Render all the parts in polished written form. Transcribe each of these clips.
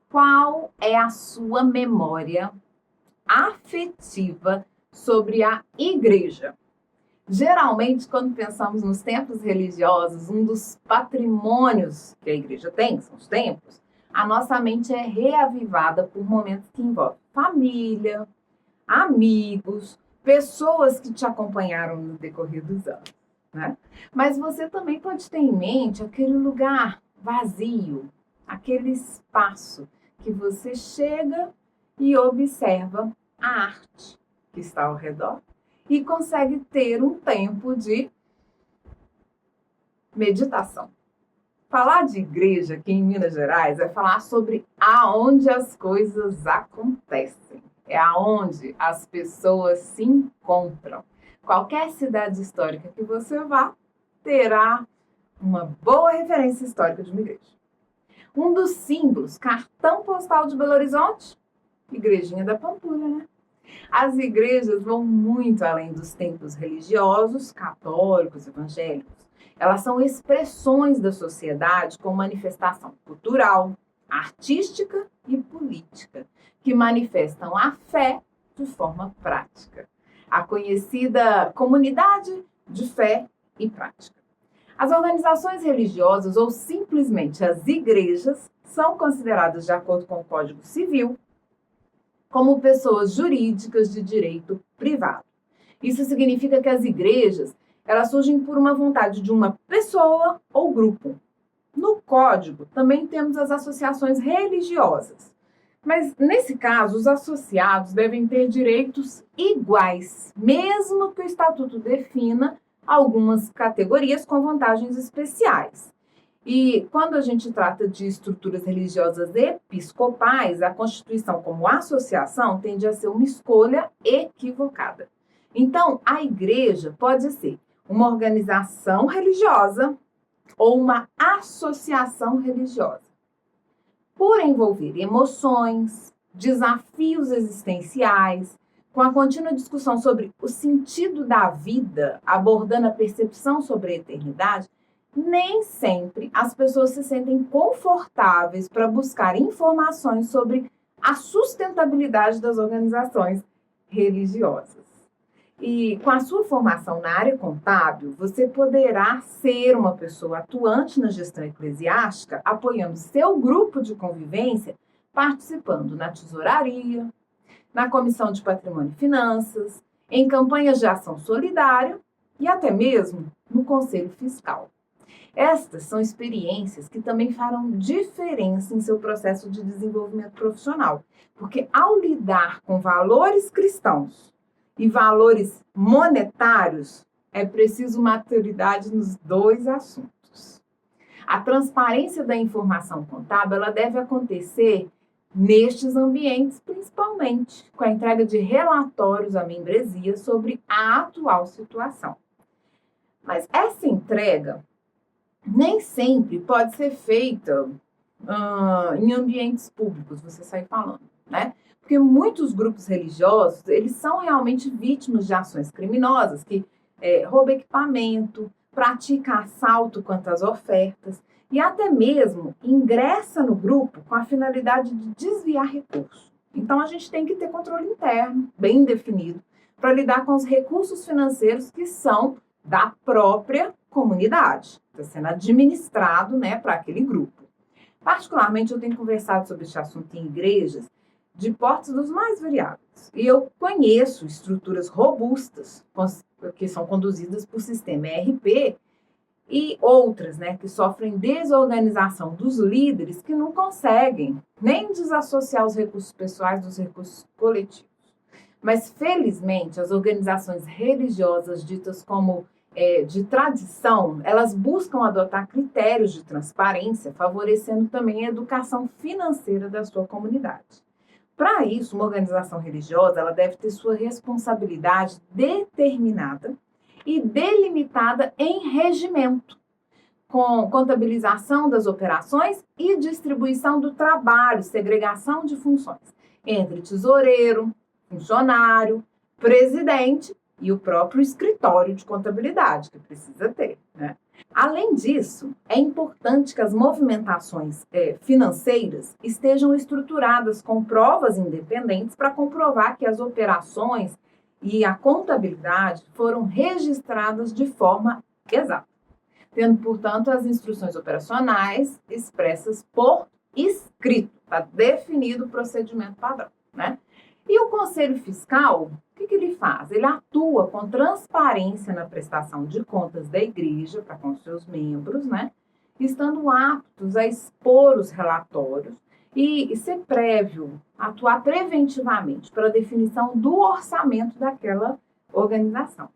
Qual é a sua memória afetiva sobre a igreja? Geralmente, quando pensamos nos templos religiosos, um dos patrimônios que a igreja tem, são os templos, a nossa mente é reavivada por momentos que envolvem família, amigos, pessoas que te acompanharam no decorrer dos anos, né? Mas você também pode ter em mente aquele lugar vazio, aquele espaço que você chega e observa a arte que está ao redor e consegue ter um tempo de meditação. Falar de igreja aqui em Minas Gerais é falar sobre aonde as coisas acontecem. É aonde as pessoas se encontram. Qualquer cidade histórica que você vá, terá uma boa referência histórica de uma igreja. Um dos símbolos, cartão postal de Belo Horizonte, Igrejinha da Pampulha, né? As igrejas vão muito além dos templos religiosos, católicos, evangélicos. Elas são expressões da sociedade com manifestação cultural, artística e política, que manifestam a fé de forma prática. A conhecida comunidade de fé e prática. As organizações religiosas, ou simplesmente as igrejas, são consideradas, de acordo com o Código Civil, como pessoas jurídicas de direito privado. Isso significa que as igrejas, elas surgem por uma vontade de uma pessoa ou grupo. No Código, também temos as associações religiosas. Mas, nesse caso, os associados devem ter direitos iguais, mesmo que o Estatuto defina algumas categorias com vantagens especiais. E quando a gente trata de estruturas religiosas episcopais, a Constituição como associação tende a ser uma escolha equivocada. Então, a igreja pode ser uma organização religiosa ou uma associação religiosa. Por envolver emoções, desafios existenciais, com a contínua discussão sobre o sentido da vida, abordando a percepção sobre a eternidade, nem sempre as pessoas se sentem confortáveis para buscar informações sobre a sustentabilidade das organizações religiosas. E com a sua formação na área contábil, você poderá ser uma pessoa atuante na gestão eclesiástica, apoiando seu grupo de convivência, participando na tesouraria, na comissão de patrimônio e finanças, em campanhas de ação solidária e até mesmo no conselho fiscal. Estas são experiências que também farão diferença em seu processo de desenvolvimento profissional, porque ao lidar com valores cristãos e valores monetários, é preciso maturidade nos dois assuntos. A transparência da informação contábil, ela deve acontecer nestes ambientes, principalmente com a entrega de relatórios à membresia sobre a atual situação. Mas essa entrega nem sempre pode ser feita em ambientes públicos, você sai falando, né? Porque muitos grupos religiosos, eles são realmente vítimas de ações criminosas, que roubam equipamento, pratica assalto quanto às ofertas, e até mesmo ingressa no grupo com a finalidade de desviar recursos. Então, a gente tem que ter controle interno, bem definido, para lidar com os recursos financeiros que são da própria comunidade. Está sendo administrado, né, para aquele grupo. Particularmente, eu tenho conversado sobre esse assunto em igrejas de portos dos mais variados. E eu conheço estruturas robustas que são conduzidas por sistema ERP e outras, né, que sofrem desorganização dos líderes que não conseguem nem desassociar os recursos pessoais dos recursos coletivos. Mas, felizmente, as organizações religiosas ditas como de tradição, elas buscam adotar critérios de transparência, favorecendo também a educação financeira da sua comunidade. Para isso, uma organização religiosa ela deve ter sua responsabilidade determinada e delimitada em regimento, com contabilização das operações e distribuição do trabalho, segregação de funções entre tesoureiro, funcionário, presidente e o próprio escritório de contabilidade, que precisa ter, né? Além disso, é importante que as movimentações financeiras estejam estruturadas com provas independentes para comprovar que as operações e a contabilidade foram registradas de forma exata, tendo, portanto, as instruções operacionais expressas por escrito, está definido o procedimento padrão, né? E o Conselho Fiscal, o que ele faz? Ele atua com transparência na prestação de contas da igreja para com seus membros, né? Estando aptos a expor os relatórios e ser prévio, atuar preventivamente para a definição do orçamento daquela organização.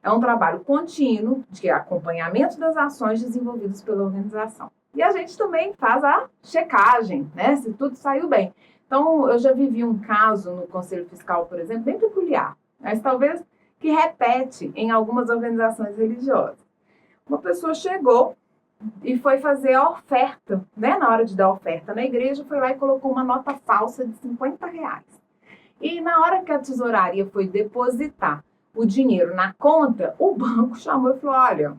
É um trabalho contínuo de acompanhamento das ações desenvolvidas pela organização. E a gente também faz a checagem, né? Se tudo saiu bem. Então, eu já vivi um caso no Conselho Fiscal, por exemplo, bem peculiar, mas talvez que repete em algumas organizações religiosas. Uma pessoa chegou e foi fazer a oferta, né? Na hora de dar a oferta na igreja, foi lá e colocou uma nota falsa de R$ 50. E na hora que a tesouraria foi depositar o dinheiro na conta, o banco chamou e falou, olha,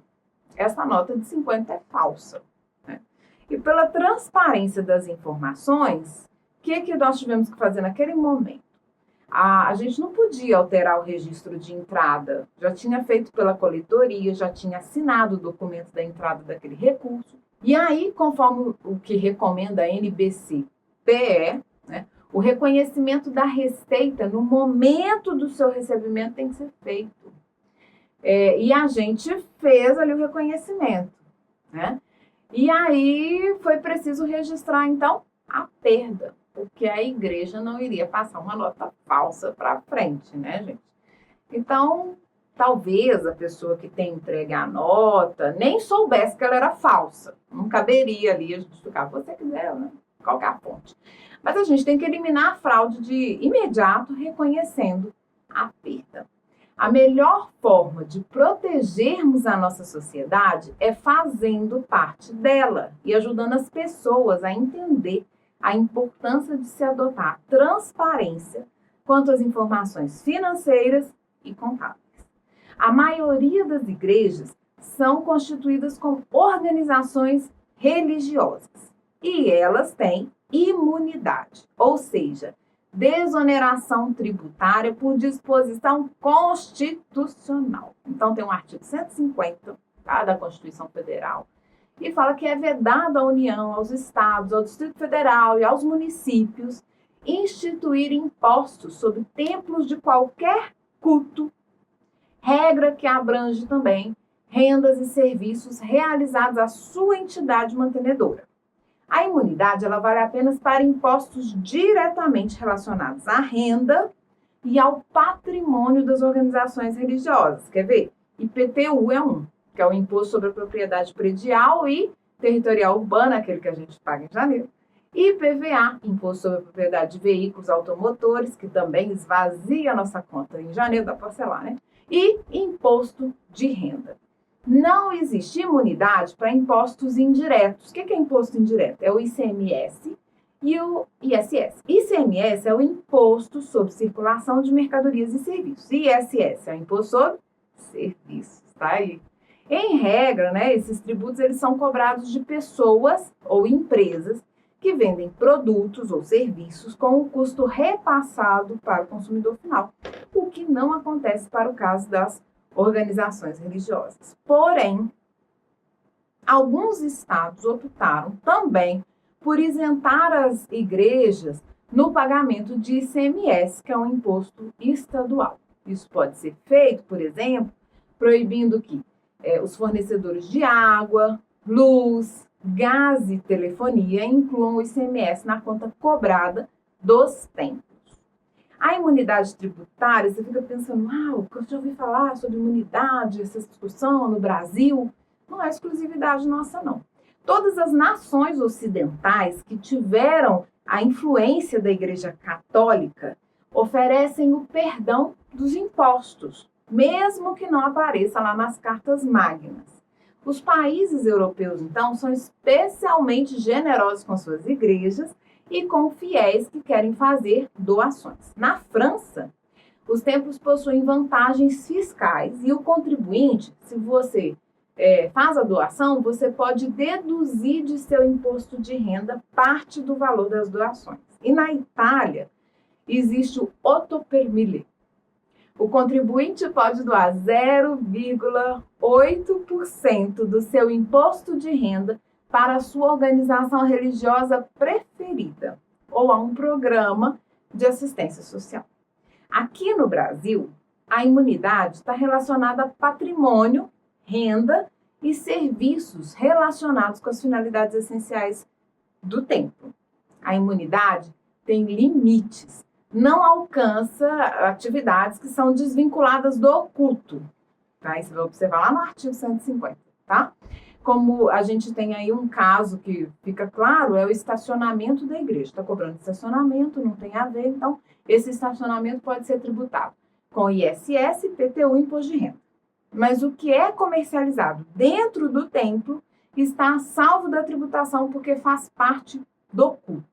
essa nota de 50 é falsa. Né? E pela transparência das informações, o que nós tivemos que fazer naquele momento? A gente não podia alterar o registro de entrada, já tinha feito pela coletoria, já tinha assinado o documento da entrada daquele recurso. E aí, conforme o que recomenda a NBC-PE, né, o reconhecimento da receita no momento do seu recebimento tem que ser feito. E a gente fez ali o reconhecimento, né? E aí foi preciso registrar, então, a perda, porque a igreja não iria passar uma nota falsa para frente, né, gente? Então, talvez a pessoa que tem entregue a nota nem soubesse que ela era falsa. Não caberia ali a justificar. Você quiser, né? Qual que é a fonte? Mas a gente tem que eliminar a fraude de imediato, reconhecendo a perda. A melhor forma de protegermos a nossa sociedade é fazendo parte dela e ajudando as pessoas a entender a importância de se adotar transparência quanto às informações financeiras e contábeis. A maioria das igrejas são constituídas como organizações religiosas e elas têm imunidade, ou seja, desoneração tributária por disposição constitucional. Então, tem um artigo 150 da Constituição Federal e fala que é vedado à União, aos estados, ao Distrito Federal e aos municípios instituir impostos sobre templos de qualquer culto, regra que abrange também rendas e serviços realizados à sua entidade mantenedora. A imunidade ela vale apenas para impostos diretamente relacionados à renda e ao patrimônio das organizações religiosas. Quer ver? IPTU é um, que é o Imposto sobre a Propriedade Predial e Territorial Urbana, aquele que a gente paga em janeiro. IPVA, Imposto sobre a Propriedade de Veículos Automotores, que também esvazia a nossa conta em janeiro, dá para parcelar, né? E Imposto de Renda. Não existe imunidade para impostos indiretos. O que é imposto indireto? É o ICMS e o ISS. ICMS é o Imposto sobre Circulação de Mercadorias e Serviços. ISS é o Imposto sobre Serviços, tá aí. Em regra, né, esses tributos eles são cobrados de pessoas ou empresas que vendem produtos ou serviços com o custo repassado para o consumidor final, o que não acontece para o caso das organizações religiosas. Porém, alguns estados optaram também por isentar as igrejas no pagamento de ICMS, que é um imposto estadual. Isso pode ser feito, por exemplo, proibindo que os fornecedores de água, luz, gás e telefonia incluam o ICMS na conta cobrada dos templos. A imunidade tributária, você fica pensando, eu já ouvi falar sobre imunidade, essa discussão no Brasil. Não é exclusividade nossa, não. Todas as nações ocidentais que tiveram a influência da Igreja Católica oferecem o perdão dos impostos, mesmo que não apareça lá nas cartas magnas. Os países europeus, então, são especialmente generosos com suas igrejas e com fiéis que querem fazer doações. Na França, os templos possuem vantagens fiscais e o contribuinte, se você faz a doação, você pode deduzir de seu imposto de renda parte do valor das doações. E na Itália, existe o otto per mille. O contribuinte pode doar 0,8% do seu imposto de renda para a sua organização religiosa preferida ou a um programa de assistência social. Aqui no Brasil, a imunidade está relacionada a patrimônio, renda e serviços relacionados com as finalidades essenciais do templo. A imunidade tem limites, não alcança atividades que são desvinculadas do culto. Tá? Isso você vai observar lá no artigo 150, tá? Como a gente tem aí um caso que fica claro, é o estacionamento da igreja. Está cobrando estacionamento, não tem a ver, então esse estacionamento pode ser tributado com ISS, IPTU e imposto de renda. Mas o que é comercializado dentro do templo está a salvo da tributação porque faz parte do culto.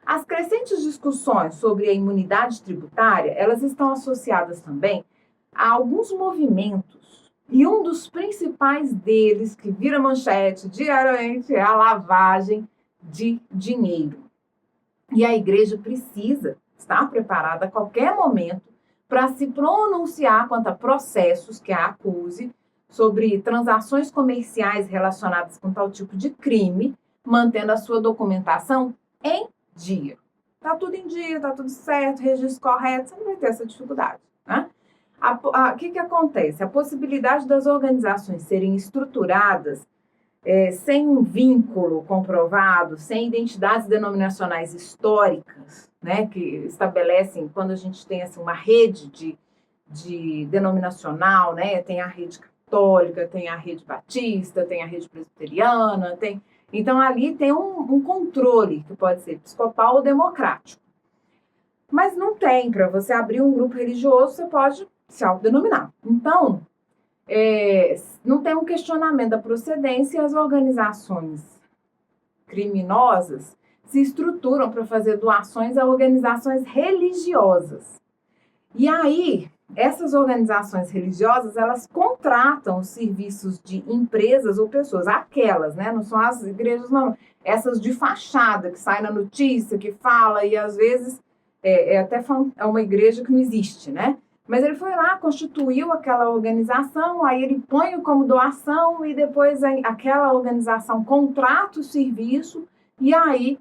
As crescentes discussões sobre a imunidade tributária, elas estão associadas também a alguns movimentos. E um dos principais deles, que vira manchete diariamente, é a lavagem de dinheiro. E a igreja precisa estar preparada a qualquer momento para se pronunciar quanto a processos que a acuse sobre transações comerciais relacionadas com tal tipo de crime, mantendo a sua documentação em dia. Tá tudo em dia, tá tudo certo, registro correto, você não vai ter essa dificuldade, né? O que acontece? A possibilidade das organizações serem estruturadas sem um vínculo comprovado, sem identidades denominacionais históricas, né, que estabelecem, quando a gente tem assim, uma rede de denominacional, né, tem a rede católica, tem a rede batista, tem a rede presbiteriana, então ali tem um controle que pode ser episcopal ou democrático. Mas não tem, para você abrir um grupo religioso, você pode se autodenominar. Então, não tem um questionamento da procedência e as organizações criminosas se estruturam para fazer doações a organizações religiosas. E aí, essas organizações religiosas, elas contratam os serviços de empresas ou pessoas, aquelas, né? Não são as igrejas, não. Essas de fachada, que sai na notícia, que fala, e às vezes até é uma igreja que não existe, né? Mas ele foi lá, constituiu aquela organização, aí ele põe como doação e depois aquela organização contrata o serviço e aí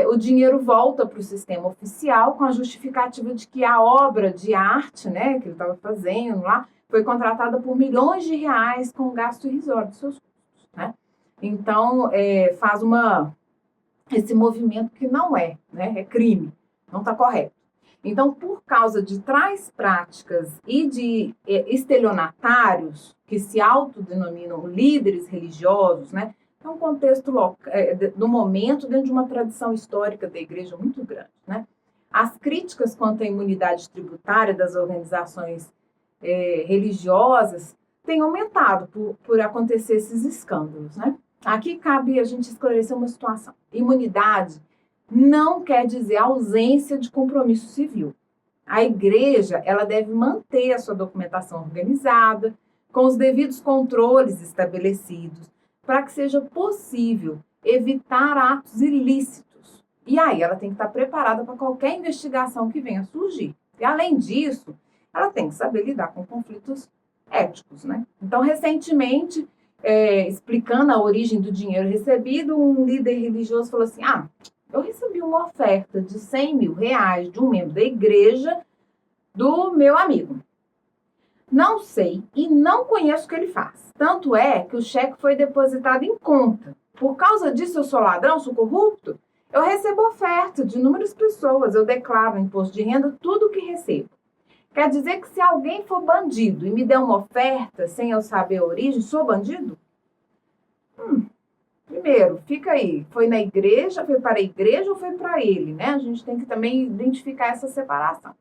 o dinheiro volta para o sistema oficial com a justificativa de que a obra de arte, né, que ele estava fazendo lá, foi contratada por milhões de reais com gasto irrisório dos seus custos, né? Então, faz esse movimento que não é, né, é crime, não está correto. Então, por causa de tais práticas e de estelionatários que se autodenominam líderes religiosos, né? É um contexto do momento dentro de uma tradição histórica da igreja muito grande, né? As críticas quanto à imunidade tributária das organizações religiosas têm aumentado por acontecer esses escândalos, né? Aqui cabe a gente esclarecer uma situação. Imunidade não quer dizer ausência de compromisso civil. A igreja, ela deve manter a sua documentação organizada, com os devidos controles estabelecidos, para que seja possível evitar atos ilícitos. E aí ela tem que estar preparada para qualquer investigação que venha a surgir. E além disso, ela tem que saber lidar com conflitos éticos, né? Então, recentemente, explicando a origem do dinheiro recebido, um líder religioso falou assim, eu recebi uma oferta de 100 mil reais de um membro da igreja do meu amigo. Não sei e não conheço o que ele faz. Tanto é que o cheque foi depositado em conta. Por causa disso, eu sou ladrão, sou corrupto? Eu recebo oferta de inúmeras pessoas. Eu declaro no imposto de renda tudo o que recebo. Quer dizer que se alguém for bandido e me der uma oferta sem eu saber a origem, sou bandido? Primeiro, fica aí, foi na igreja, foi para a igreja ou foi para ele, né? A gente tem que também identificar essa separação.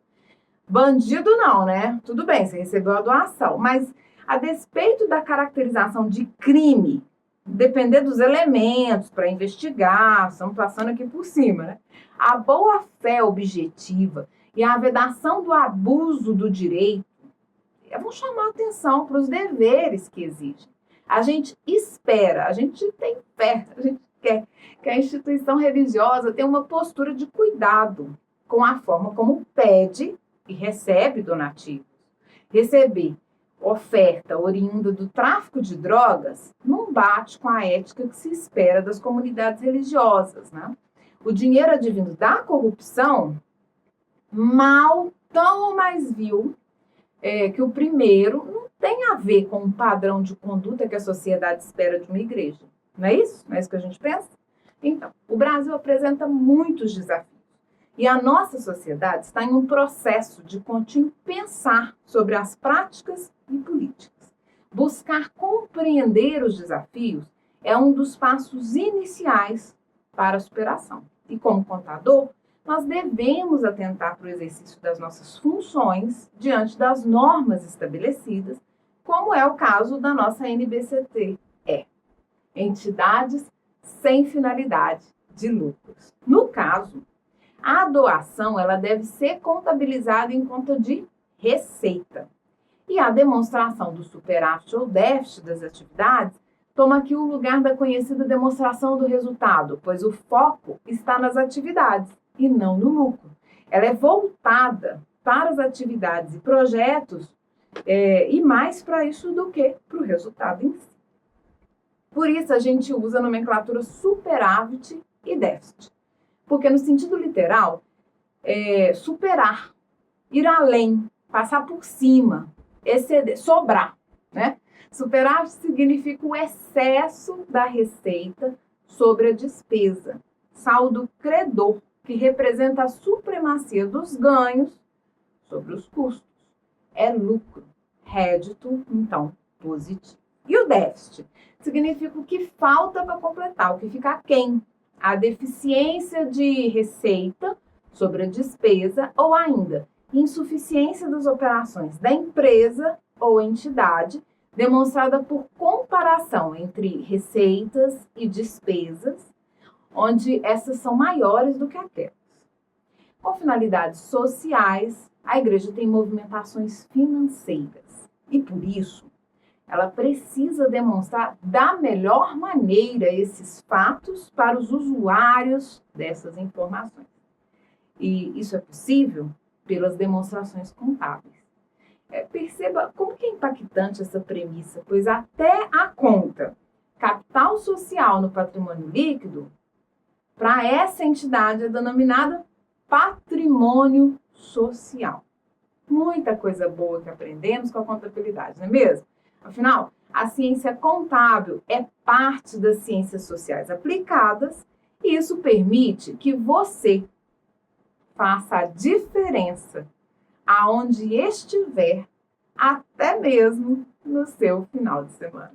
Bandido não, né? Tudo bem, você recebeu a doação, mas a despeito da caracterização de crime, depender dos elementos para investigar, estamos passando aqui por cima, né? A boa-fé objetiva e a vedação do abuso do direito vão chamar atenção para os deveres que exigem. A gente espera, a gente tem fé, a gente quer que a instituição religiosa tenha uma postura de cuidado com a forma como pede e recebe donativos. Receber oferta oriunda do tráfico de drogas não bate com a ética que se espera das comunidades religiosas, né? O dinheiro advindo da corrupção, mal, tão ou mais vil, que o primeiro não tem a ver com o padrão de conduta que a sociedade espera de uma igreja. Não é isso? Não é isso que a gente pensa? Então, o Brasil apresenta muitos desafios. E a nossa sociedade está em um processo de contínuo pensar sobre as práticas e políticas. Buscar compreender os desafios é um dos passos iniciais para a superação. E como contador, nós devemos atentar para o exercício das nossas funções diante das normas estabelecidas, como é o caso da nossa NBCT, entidades sem finalidade de lucros. No caso, a doação ela deve ser contabilizada em conta de receita. E a demonstração do superávit ou déficit das atividades toma aqui o lugar da conhecida demonstração do resultado, pois o foco está nas atividades e não no lucro. Ela é voltada para as atividades e projetos e mais para isso do que para o resultado em si. Por isso a gente usa a nomenclatura superávit e déficit. Porque no sentido literal, superar, ir além, passar por cima, exceder, sobrar, né? Superávit significa o excesso da receita sobre a despesa, saldo credor, que representa a supremacia dos ganhos sobre os custos. É lucro, rédito, então, positivo. E o déficit significa o que falta para completar, o que fica aquém. A deficiência de receita sobre a despesa ou ainda insuficiência das operações da empresa ou entidade, demonstrada por comparação entre receitas e despesas, onde essas são maiores do que aquelas. Com finalidades sociais, a igreja tem movimentações financeiras e, por isso, ela precisa demonstrar da melhor maneira esses fatos para os usuários dessas informações. E isso é possível pelas demonstrações contábeis. Perceba como que é impactante essa premissa, pois até a conta capital social no patrimônio líquido, para essa entidade é denominada patrimônio social. Muita coisa boa que aprendemos com a contabilidade, não é mesmo? Afinal, a ciência contábil é parte das ciências sociais aplicadas e isso permite que você faça a diferença aonde estiver, até mesmo no seu final de semana.